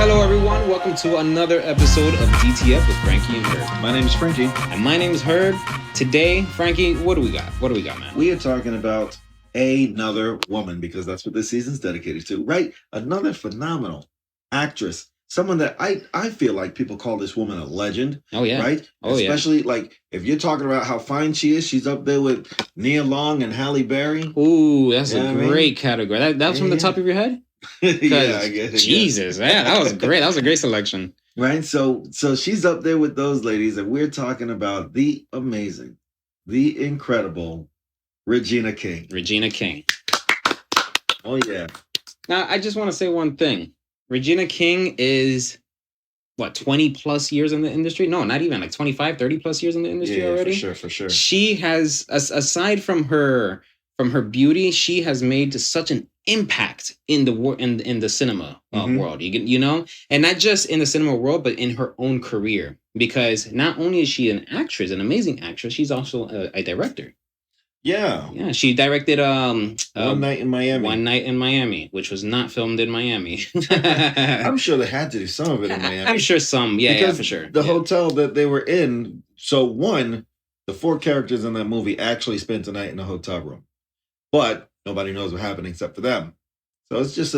Hello, everyone. Welcome to another episode of DTF with Frankie and Herb. My name is Frankie. And my name is Herb. Today, Frankie, what do we got? What do we got, man? We are talking about another woman because that's what this season's dedicated to, right? Another phenomenal actress. Someone that I feel like people call this woman a legend. Oh, yeah. Right? Oh, Especially like if you're talking about how fine she is, she's up there with Nia Long and Halle Berry. Ooh, that's a great category. That's from the top of your head? Yeah, I guess. Jesus, man, that was great. That was a great selection. Right? So she's up there with those ladies, and we're talking about the amazing, the incredible Regina King. Regina King. Oh, yeah. Now, I just want to say one thing. Regina King is, 20 plus years in the industry? No, not even, 25, 30 plus years in the industry already. For sure. She has, aside from her beauty, she has made such an impact in the cinema world. You know, and not just in the cinema world, but in her own career. Because not only is she an actress, an amazing actress, she's also a director. Yeah. She directed One Night in Miami. One Night in Miami, which was not filmed in Miami. I'm sure they had to do some of it in Miami. I'm sure some, because for sure. The hotel that they were in, the 4 characters in that movie actually spent the night in a hotel room. But nobody knows what happened except for them. So it's just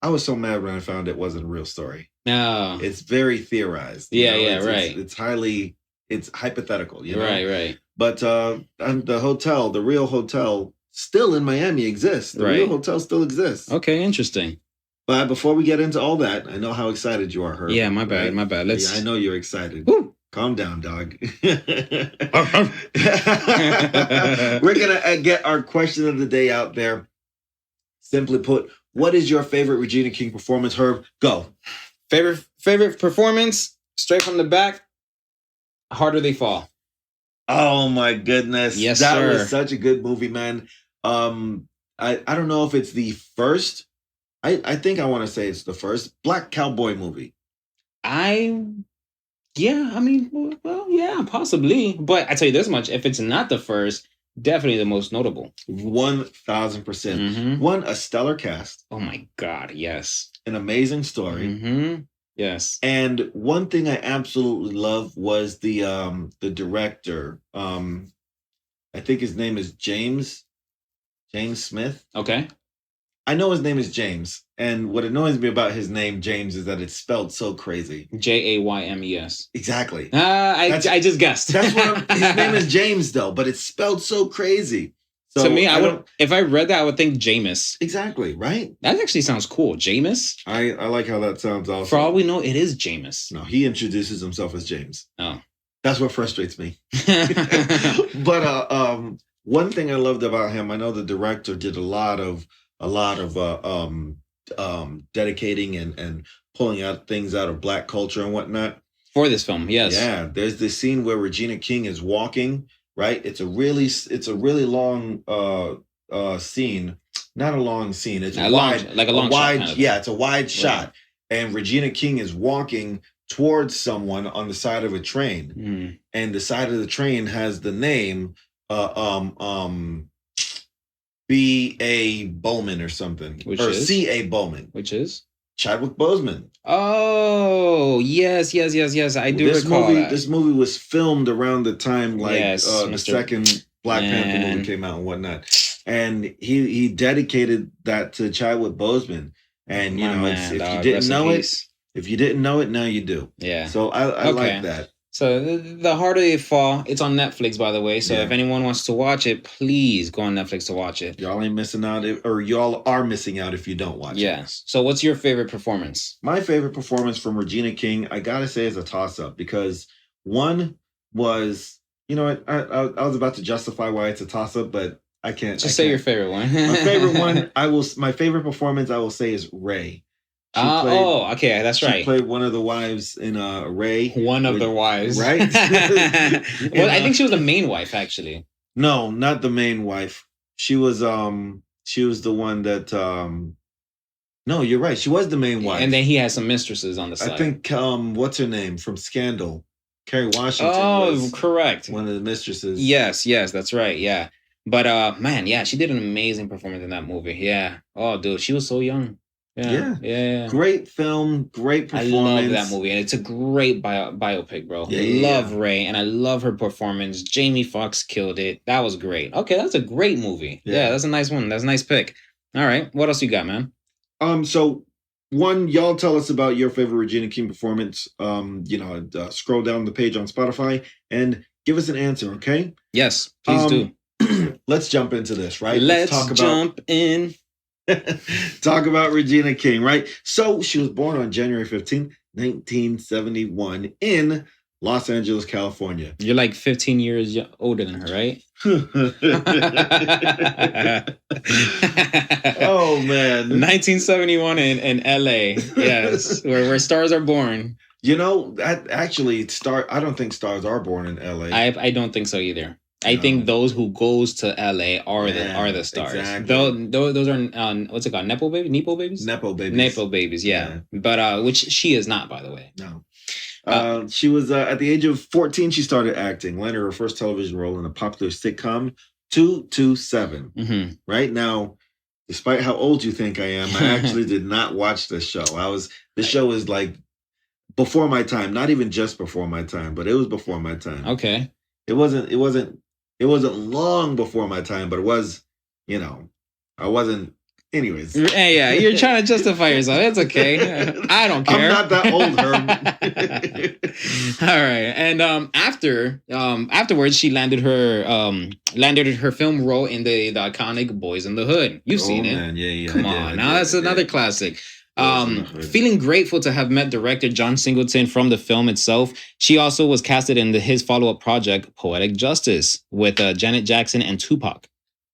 I was so mad when I found it wasn't a real story. No. It's very theorized. Right. It's hypothetical, you know? Right. But the real hotel still in Miami exists. The real hotel still exists. Okay, interesting. But before we get into all that, I know how excited you are, Herb. Yeah, my bad. I know you're excited. Woo. Calm down, dog. We're going to get our question of the day out there. Simply put, what is your favorite Regina King performance, Herb? Go. Favorite performance, straight from the back, Harder They Fall. Oh my goodness. Yes, that sir. was such a good movie, man. I don't know if it's the first. I think I want to say it's the first Black cowboy movie. Possibly. But I tell you this much, if it's not the first, definitely the most notable. 1000%. Mm-hmm. One, a stellar cast. Oh my God, yes. An amazing story. Mm-hmm. Yes. And one thing I absolutely love was the director. I think his name is James Smith. Okay. I know his name is James, and what annoys me about his name, James, is that it's spelled so crazy. Jaymes. Exactly. I just guessed. His name is James, though, but it's spelled so crazy. So to me, if I read that, I would think Jameis. Exactly, right? That actually sounds cool. Jameis? I like how that sounds also. For all we know, it is Jameis. No, he introduces himself as James. Oh. That's what frustrates me. But one thing I loved about him, I know the director did a lot of dedicating and pulling out things out of Black culture and whatnot. For this film, yes. Yeah, there's this scene where Regina King is walking, right? It's a really long scene. Not a long scene. It's a wide shot. Kind of. Yeah, it's a wide shot. And Regina King is walking towards someone on the side of a train. Mm. And the side of the train has the name B.A. Bowman or something. C.A. Bowman. Which is? Chadwick Boseman. Oh, yes. I do recall that. This movie was filmed around the time the second Black Panther movie came out and whatnot. And he dedicated that to Chadwick Boseman. And, if you didn't know it, now you do. Yeah. So I like that. So the Harder They Fall, it's on Netflix, by the way. So if anyone wants to watch it, please go on Netflix to watch it. Y'all ain't missing out, or y'all are missing out if you don't watch it. Yes. So what's your favorite performance? My favorite performance from Regina King, I gotta say, is a toss-up because one was, I was about to justify why it's a toss-up, but I can't. Say your favorite one. My favorite performance I will say is Ray. Okay, that's right. She played one of the wives in Ray. One of the wives, right? Well, I think she was the main wife, actually. No, not the main wife. She was the one that. No, you're right. She was the main wife, and then he had some mistresses on the side. I think what's her name from Scandal? Kerry Washington. Oh, correct. One of the mistresses. Yes, that's right. Yeah, but she did an amazing performance in that movie. Yeah. Oh, dude, she was so young. Yeah. Great film, great performance. I love that movie, and it's a great biopic, bro. Love Ray, and I love her performance. Jamie Foxx killed it. That was great. Okay, that's a great movie. Yeah, that's a nice one. That's a nice pick. All right, what else you got, man? So one, y'all tell us about your favorite Regina King performance. Scroll down the page on Spotify and give us an answer, okay? Yes, please do. Let's jump into this, right? Let's jump in. Talk about Regina King, right? So she was born on January 15th, 1971 in Los Angeles, California. You're like 15 years older than her, right? Oh, man. 1971 in LA. Yes, where stars are born. You know, that actually, I don't think stars are born in LA. I don't think so either. I think those who goes to LA are the stars. Exactly. Those are what's it called? Nepo babies? Nepo babies? Nepo babies. Nepo babies, yeah. But which she is not, by the way. No. She was at the age of 14. She started acting. Landed her first television role in a popular sitcom, 227. Mm-hmm. Right now, despite how old you think I am, I actually did not watch this show. This show is like before my time. Not even just before my time, but it was before my time. Okay. It wasn't long before my time, but it was, I wasn't. Anyways. Yeah, you're trying to justify yourself. It's okay. I don't care. I'm not that old, Herb. All right. And afterwards, she landed her film role in the iconic Boys in the Hood. You've seen it. Man. Yeah. Come on. Now that's another classic. Feeling grateful to have met director John Singleton from the film itself. She also was casted in his follow-up project, Poetic Justice, with Janet Jackson and Tupac.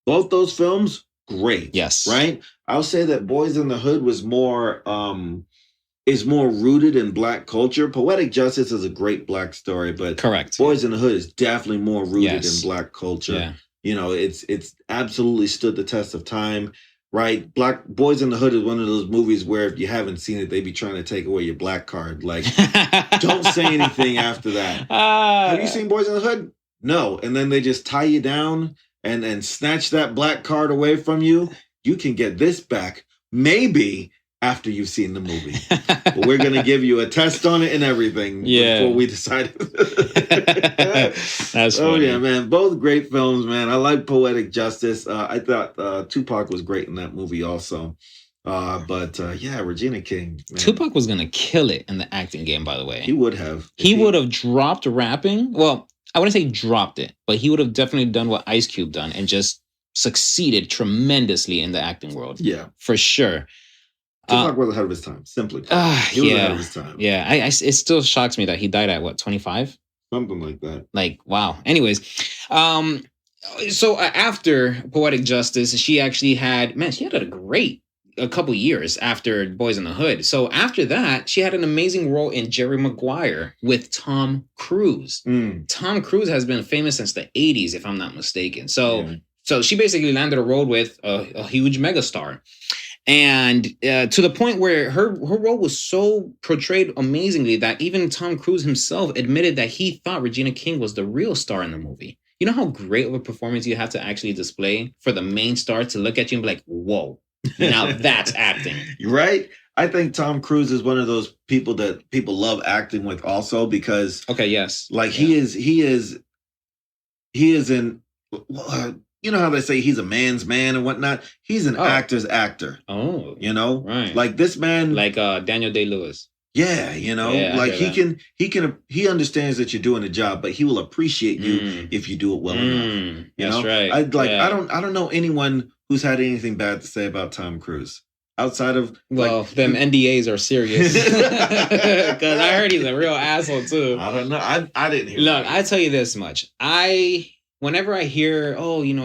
Both those films, great. Yes. Right? I'll say that Boys in the Hood was is more rooted in Black culture. Poetic Justice is a great Black story, but correct. Boys in the Hood is definitely more rooted in Black culture. Yeah. It's absolutely stood the test of time. Right, Black Boys in the Hood is one of those movies where if you haven't seen it, they be trying to take away your Black card. Like, don't say anything after that. Have you seen Boys in the Hood? No, and then they just tie you down and snatch that Black card away from you. You can get this back, maybe after you've seen the movie. But we're gonna give you a test on it and everything before we decide. That's funny. Oh yeah, man! Both great films, man. I like Poetic Justice. I thought Tupac was great in that movie, also. But Regina King. Man. Tupac was gonna kill it in the acting game. By the way, he would have. He would have dropped rapping. Well, I wouldn't say dropped it, but he would have definitely done what Ice Cube done and just succeeded tremendously in the acting world. Yeah, for sure. Tupac was ahead of his time, simply. He was ahead of his time. Yeah, it still shocks me that he died at, 25? Something like that. Like, wow. Anyways, so after Poetic Justice, she actually had a couple years after Boys in the Hood. So after that, she had an amazing role in Jerry Maguire with Tom Cruise. Tom Cruise has been famous since the 80s, if I'm not mistaken. So she basically landed a role with a huge megastar. And to the point where her role was so portrayed amazingly that even Tom Cruise himself admitted that he thought Regina King was the real star in the movie. You know how great of a performance you have to actually display for the main star to look at you and be like, whoa, now that's acting. Right? I think Tom Cruise is one of those people that people love acting with also because... Okay, yes. Like he is in... you know how they say he's a man's man and whatnot? He's an actor's actor. Oh. Right. Like this man... Like Daniel Day-Lewis. Yeah, like he understands that you're doing a job, but he will appreciate you if you do it well enough. That's right. I don't know anyone who's had anything bad to say about Tom Cruise. Outside of them NDAs are serious. Because I heard he's a real asshole too. I don't know. I didn't hear. Look, I tell you this much. Whenever I hear,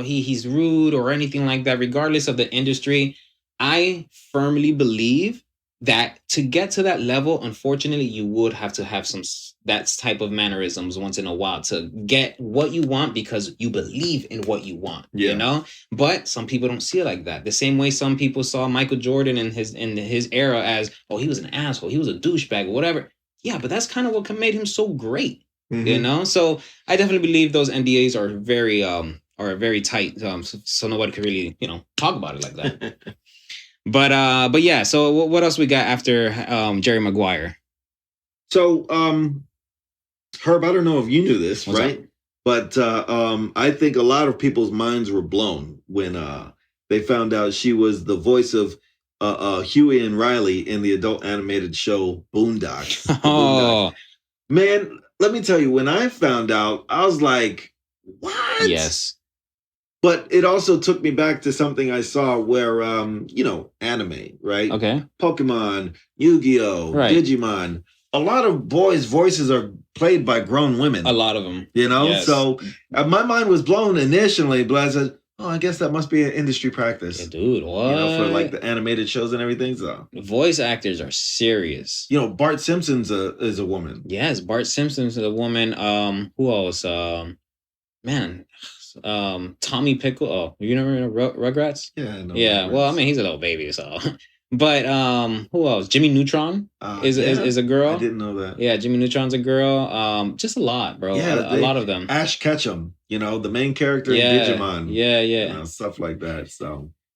he's rude or anything like that, regardless of the industry, I firmly believe that to get to that level, unfortunately, you would have to have that type of mannerisms once in a while to get what you want because you believe in what you want, But some people don't see it like that. The same way some people saw Michael Jordan in his era as, he was an asshole, he was a douchebag, whatever. Yeah, but that's kind of what made him so great. So I definitely believe those NDAs are very tight, so nobody can really talk about it like that. But yeah. So what else we got after Jerry Maguire? So Herb, I don't know if you knew this, What's right? Up? But I think a lot of people's minds were blown when they found out she was the voice of Huey and Riley in the adult animated show Boondocks. Boondocks. Man, let me tell you, when I found out, I was like, what? Yes. But it also took me back to something I saw where, anime, right? Okay. Pokemon, Yu-Gi-Oh, right. Digimon. A lot of boys' voices are played by grown women. A lot of them. Yes. So my mind was blown initially, but I said, I guess that must be an industry practice. Yeah, dude, what? For like the animated shows and everything. So voice actors are serious. Bart Simpson's is a woman. Yes, Bart Simpson's a woman. Who else? Tommy Pickle. Oh, you never Rugrats? Yeah, no. Yeah, Rugrats. Well, I mean, he's a little baby, so. But who else? Jimmy Neutron is a girl. I didn't know that. Yeah, Jimmy Neutron's a girl. Just a lot, bro. Yeah, a lot of them. Ash Ketchum, the main character in Digimon. Yeah. Stuff like that.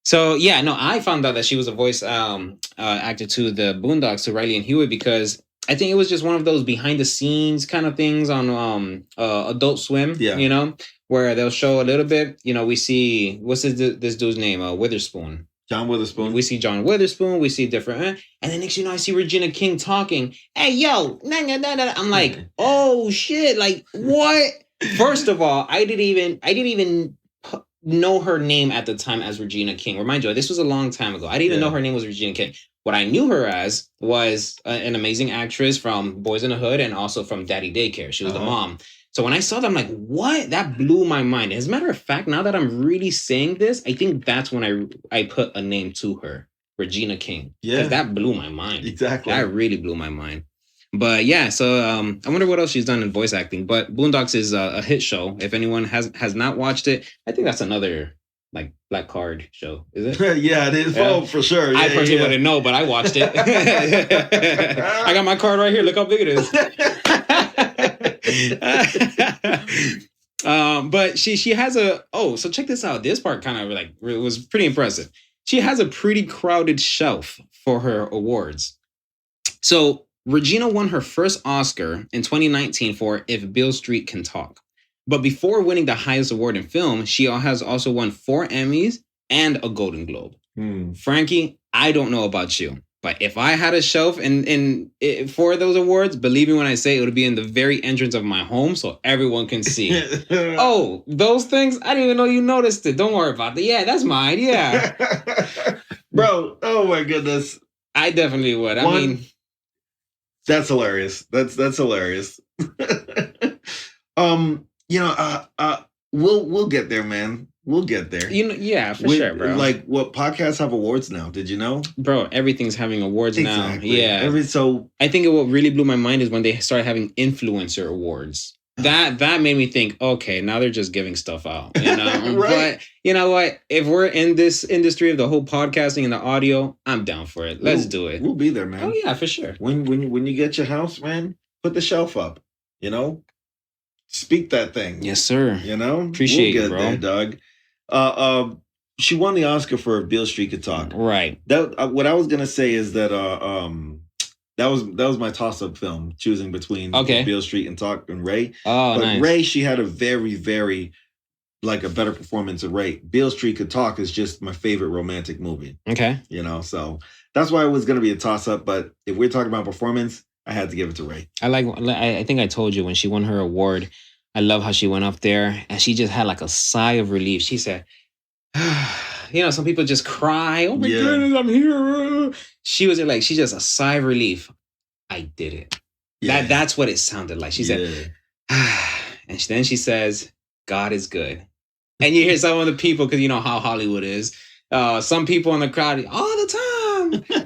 So yeah, no, I found out that she was a voice actor to the Boondocks, to Riley and Huey, because I think it was just one of those behind the scenes kind of things on Adult Swim. Yeah. Where they'll show a little bit. We see what's this dude's name? Witherspoon. John Witherspoon. We see John Witherspoon. We see different, and then next I see Regina King talking. Hey, yo, nah. I'm like, oh shit, like what? First of all, I didn't even know her name at the time as Regina King. Remind you, this was a long time ago. I didn't even know her name was Regina King. What I knew her as was an amazing actress from Boys in the Hood and also from Daddy Daycare. She was the mom. So when I saw that, I'm like, what? That blew my mind. As a matter of fact, now that I'm really saying this, I think that's when I put a name to her, Regina King. Yeah. Because that blew my mind. Exactly. That really blew my mind. But yeah, so I wonder what else she's done in voice acting. But Boondocks is a hit show. If anyone has not watched it, I think that's another like Black Card show, is it? Yeah, it is. Oh, for sure. I personally wouldn't know, but I watched it. I got my card right here. Look how big it is. But she has so check this out. This part kind of it was pretty impressive. She has a pretty crowded shelf for her awards. So Regina won her first Oscar in 2019 for If Beale Street Can Talk. But before winning the highest award in film, she has also won 4 Emmys and a Golden Globe. Frankie, I don't know about you, but if I had a shelf in for those awards, believe me when I say it would be in the very entrance of my home so everyone can see. Oh, those things? I didn't even know you noticed it. Don't worry about that. Yeah, that's mine. Yeah. Bro, oh my goodness. I definitely would. I mean... That's hilarious. That's hilarious. We'll get there, man. We'll get there. Yeah, for sure, bro. Like, what podcasts have awards now? Did you know? Bro, everything's having awards now. Yeah. I think what really blew my mind is when they started having influencer awards. That made me think, okay, now they're just giving stuff out. Right. But you know what? If we're in this industry of the whole podcasting and the audio, I'm down for it. Let's do it. We'll be there, man. Oh yeah, for sure. When you get your house, man, put the shelf up. Speak that thing. Yes, sir. Appreciate it, bro. There, Doug. She won the Oscar for Beale Street Could Talk. Right. That what I was gonna say is that that was my toss-up film, choosing between Beale Street and Talk and Ray. Oh, but nice. Ray, she had a very, very a better performance of Ray. Beale Street Could Talk is just my favorite romantic movie. Okay. So that's why it was gonna be a toss-up. But if we're talking about performance, I had to give it to Ray. I think I told you when she won her award, I love how she went up there and she just had like a sigh of relief. She said, some people just cry. Oh my goodness, I'm here. She was like, she just a sigh of relief. I did it. Yeah. That's what it sounded like. She said, and then she says, God is good. And you hear some of the people, because you know how Hollywood is. Some people in the crowd all the time.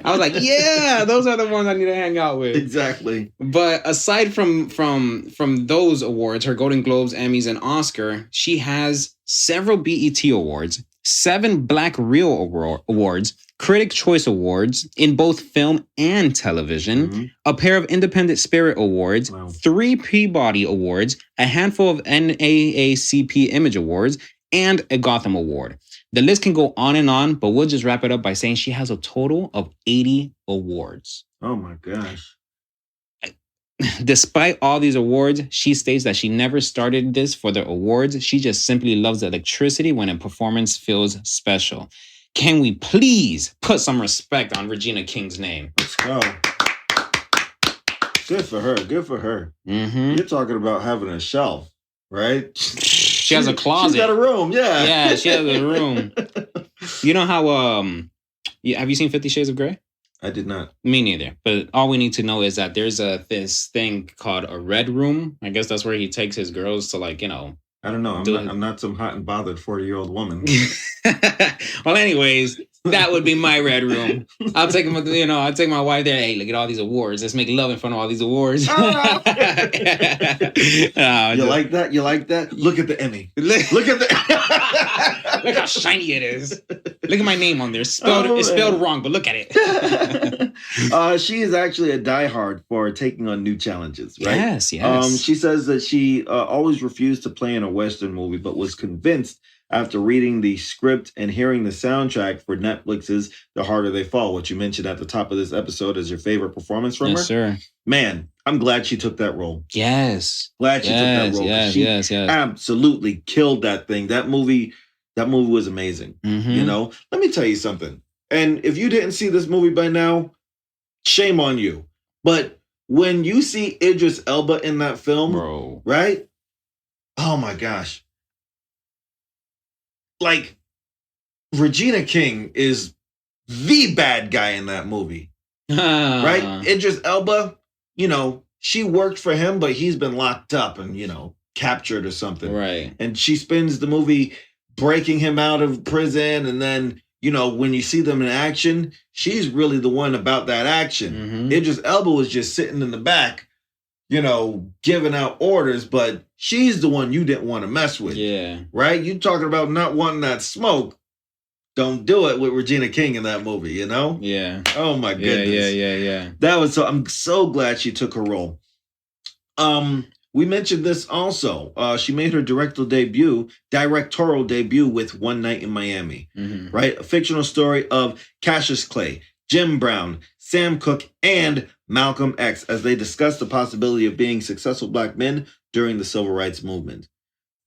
I was like, yeah, those are the ones I need to hang out with. Exactly. But aside from those awards, her Golden Globes, Emmys, and Oscar, she has several BET awards, 7 Black Reel awards, Critic Choice Awards in both film and television, a pair of Independent Spirit Awards, 3 Peabody Awards, a handful of NAACP Image Awards, and a Gotham Award. The list can go on, but we'll just wrap it up by saying she has a total of 80 awards. Oh my gosh. Despite all these awards, she states that she never started this for the awards. She just simply loves the electricity when a performance feels special. Can we please put some respect on Regina King's name? Let's go. Good for her. Good for her. Mm-hmm. You're talking about having a shelf, right? She has a closet. She's got a room, yeah. Yeah, she has a room. You know how, have you seen 50 Shades of Grey? I did not. Me neither. But all we need to know is that there's this thing called a red room. I guess that's where he takes his girls to, like, you know. I don't know. I'm not some hot and bothered 40-year-old woman. Well, anyways, that would be my red room. I'll take my wife there. Hey, look at all these awards. Let's make love in front of all these awards. You like that? You like that? Look at the Emmy. Look at the. Look how shiny it is. Look at my name on there. It's spelled wrong, but look at it. She is actually a diehard for taking on new challenges, right? Yes. She says that she always refused to play in a Western movie, but was convinced after reading the script and hearing the soundtrack for Netflix's The Harder They Fall, which you mentioned at the top of this episode as your favorite performance from her. Yes, sir. Man, I'm glad she took that role. Yes. Glad she took that role. Yes. Absolutely killed that thing. That movie was amazing. Mm-hmm. You know, let me tell you something. And if you didn't see this movie by now, shame on you. But when you see Idris Elba in that film, bro, right? Oh my gosh. Like, Regina King is the bad guy in that movie. Right? Idris Elba, you know, she worked for him, but he's been locked up and, you know, captured or something. Right. And she spends the movie breaking him out of prison. And then, you know, when you see them in action, she's really the one about that action. Mm-hmm. Idris Elba was just sitting in the back, you know, giving out orders, but she's the one you didn't want to mess with. Yeah. Right? You talking about not wanting that smoke. Don't do it with Regina King in that movie, you know? Yeah. Oh my goodness. Yeah. That was I'm so glad she took her role. We mentioned this also. She made her directorial debut with One Night in Miami. Mm-hmm. Right? A fictional story of Cassius Clay, Jim Brown, Sam Cooke, and Malcolm X as they discuss the possibility of being successful black men during the civil rights movement.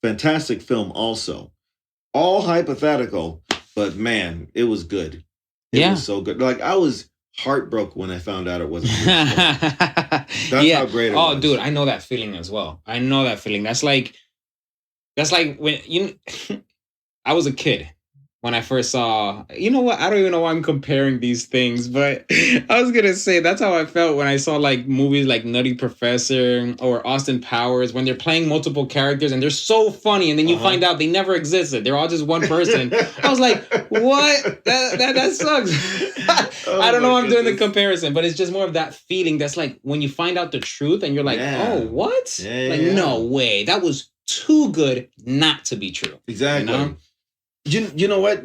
Fantastic film also. All hypothetical, but man, it was good. It was so good. Like, I was heartbroken when I found out it wasn't good. That's how great it was. Oh, dude, I know that feeling as well. I know that feeling. That's like when I was a kid. When I first saw, you know what? I don't even know why I'm comparing these things, but I was going to say that's how I felt when I saw like movies like Nutty Professor or Austin Powers, when they're playing multiple characters and they're so funny. And then you find out they never existed. They're all just one person. I was like, what? That sucks. I don't know why I'm doing the comparison, but it's just more of that feeling. That's like when you find out the truth and you're like, oh, what? No way. That was too good not to be true. Exactly. You know? You know what?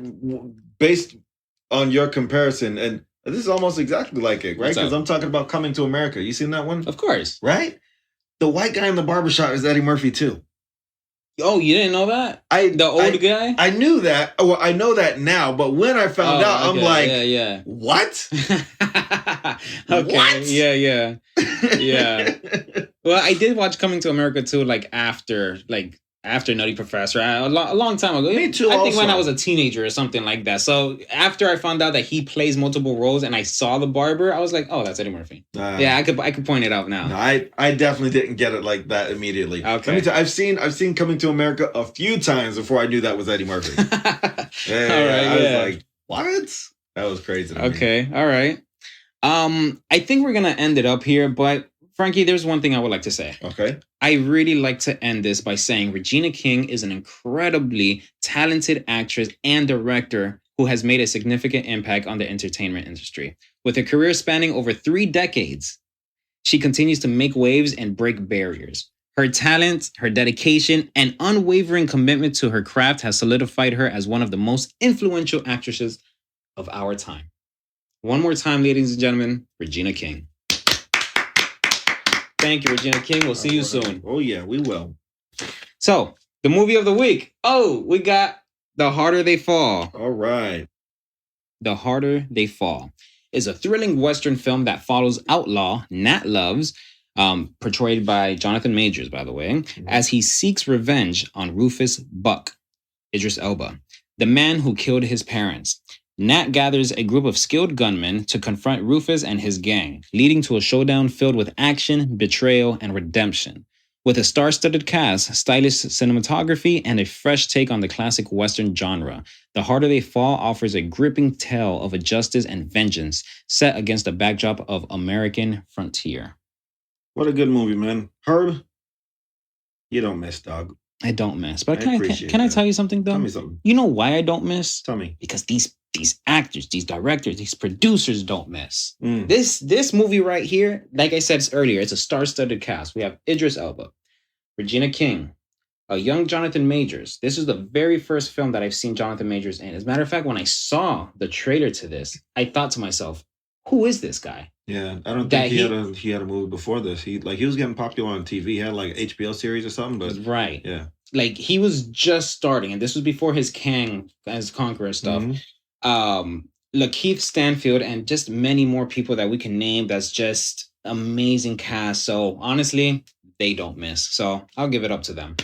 Based on your comparison, and this is almost exactly like it, right? Because I'm talking about Coming to America. You seen that one? Of course. Right? The white guy in the barbershop is Eddie Murphy, too. Oh, you didn't know that? The old guy? I knew that. Well, I know that now, but when I found out, I'm like, what? Okay. What? Yeah. Well, I did watch Coming to America, too, like after Nutty Professor, a long time ago. Me too. I think when I was a teenager or something like that. So after I found out that he plays multiple roles and I saw the barber, I was like, oh, that's Eddie Murphy. I could point it out now. No, I definitely didn't get it like that immediately. Okay. Let me tell you, I've seen Coming to America a few times before I knew that was Eddie Murphy. I was like, what? That was crazy. Okay. All right. I think we're gonna end it up here, but Frankie, there's one thing I would like to say. Okay. I really like to end this by saying Regina King is an incredibly talented actress and director who has made a significant impact on the entertainment industry. With a career spanning over 3 decades, she continues to make waves and break barriers. Her talent, her dedication, and unwavering commitment to her craft has solidified her as one of the most influential actresses of our time. One more time, ladies and gentlemen, Regina King. Thank you, Regina King. We'll see you soon. Oh, yeah, we will. So, the movie of the week. Oh, we got The Harder They Fall. All right. The Harder They Fall is a thrilling Western film that follows outlaw Nat Loves, portrayed by Jonathan Majors, by the way, as he seeks revenge on Rufus Buck, Idris Elba, the man who killed his parents. Nat gathers a group of skilled gunmen to confront Rufus and his gang, leading to a showdown filled with action, betrayal, and redemption. With a star-studded cast, stylish cinematography, and a fresh take on the classic Western genre, The Harder They Fall offers a gripping tale of justice and vengeance set against a backdrop of American frontier. What a good movie, man. Herb, you don't miss, dog. I don't miss. But can I tell you something, though? Tell me something. You know why I don't miss? Tell me. Because these actors, these directors, these producers don't miss. This movie right here, like I said earlier, it's a star-studded cast. We have Idris Elba, Regina King, a young Jonathan Majors. This is the very first film that I've seen Jonathan Majors in. As a matter of fact, when I saw the trailer to this, I thought to myself, who is this guy? Yeah, I don't think he had a movie before this. He was getting popular on TV. He had like an HBO series or something, but right. Yeah. Like he was just starting, and this was before his Kang as Conqueror stuff. Lakeith Stanfield and just many more people that we can name. That's just amazing cast. So honestly, they don't miss. So I'll give it up to them.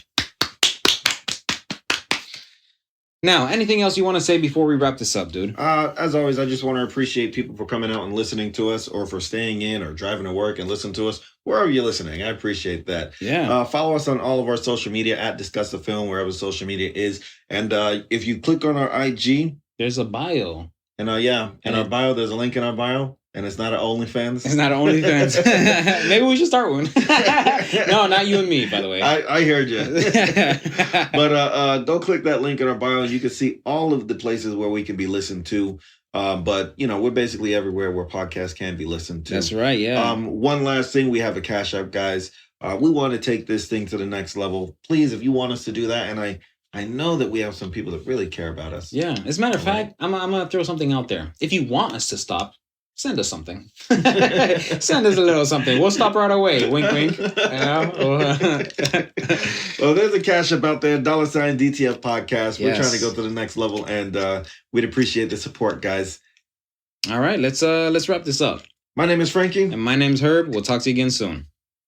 Now, anything else you want to say before we wrap this up, dude? As always, I just want to appreciate people for coming out and listening to us, or for staying in or driving to work and listening to us. Wherever you're listening, I appreciate that. Yeah. Follow us on all of our social media at Discuss the Film, wherever social media is. And if you click on our IG, there's a bio. And our bio, there's a link in our bio. And it's not an OnlyFans. It's not an OnlyFans. Maybe we should start one. No, not you and me, by the way. I heard you. But go click that link in our bio, and you can see all of the places where we can be listened to. But, we're basically everywhere where podcasts can be listened to. That's right, yeah. One last thing, we have a Cash App, guys. We want to take this thing to the next level. Please, if you want us to do that, and I know that we have some people that really care about us. Yeah. As a matter of fact, I'm going to throw something out there. If you want us to stop, send us something. Send us a little something. We'll stop right away. Wink, wink. Well, there's a Cash App out there. $ DTF Podcast. We're trying to go to the next level, and we'd appreciate the support, guys. All right, let's wrap this up. My name is Frankie. And my name's Herb. We'll talk to you again soon.